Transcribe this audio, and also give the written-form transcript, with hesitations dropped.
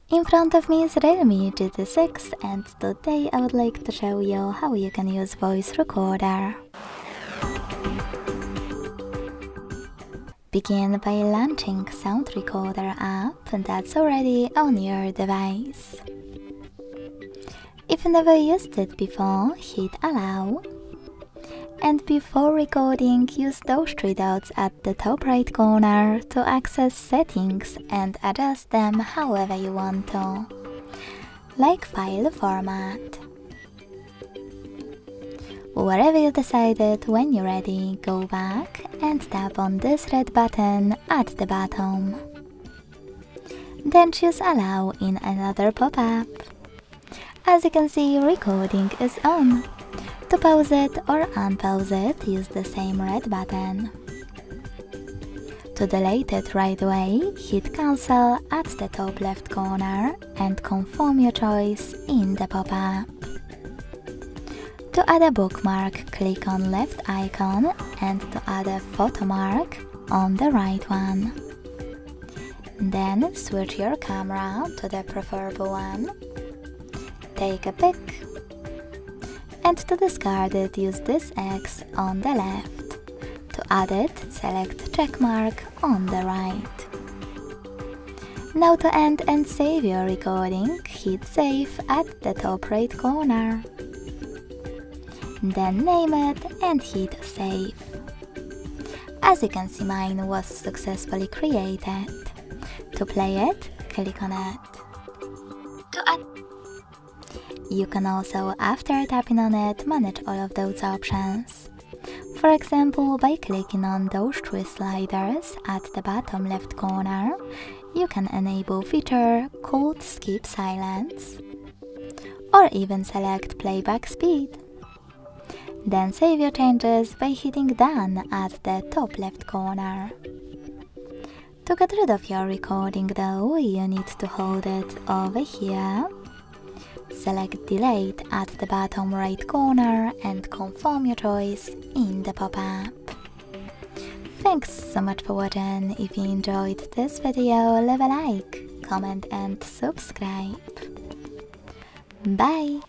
In front of me is Realme GT and today I would like to show you how you can use voice recorder. Begin by launching Sound Recorder app that's already on your device. If you never used it before, hit allow. And before recording, use those three dots at the top right corner to access settings and adjust them however you want to, like file format. Wherever you decided, when you're ready, go back and tap on this red button at the bottom. Then choose allow in another pop-up. As you can see, recording is on. To pause it or unpause it, use the same red button. To delete it right away, hit cancel at the top left corner and confirm your choice in the pop-up. To add a bookmark, click on left icon and to add a photo mark on the right one. Then switch your camera to the preferable one. Take a pic. And to discard it, use this X on the left. To add it, select checkmark on the right. Now to end and save your recording, hit save at the top right corner. Then name it and hit save. As you can see, mine was successfully created. To play it, click on it. You can also, after tapping on it, manage all of those options. For example, by clicking on those three sliders at the bottom left corner, you can enable feature called skip silence, or even select playback speed. Then save your changes by hitting done at the top left corner. To get rid of your recording though, you need to hold it over here. Select delete at the bottom right corner and confirm your choice in the pop-up. Thanks so much for watching. If you enjoyed this video, leave a like, comment and subscribe. Bye!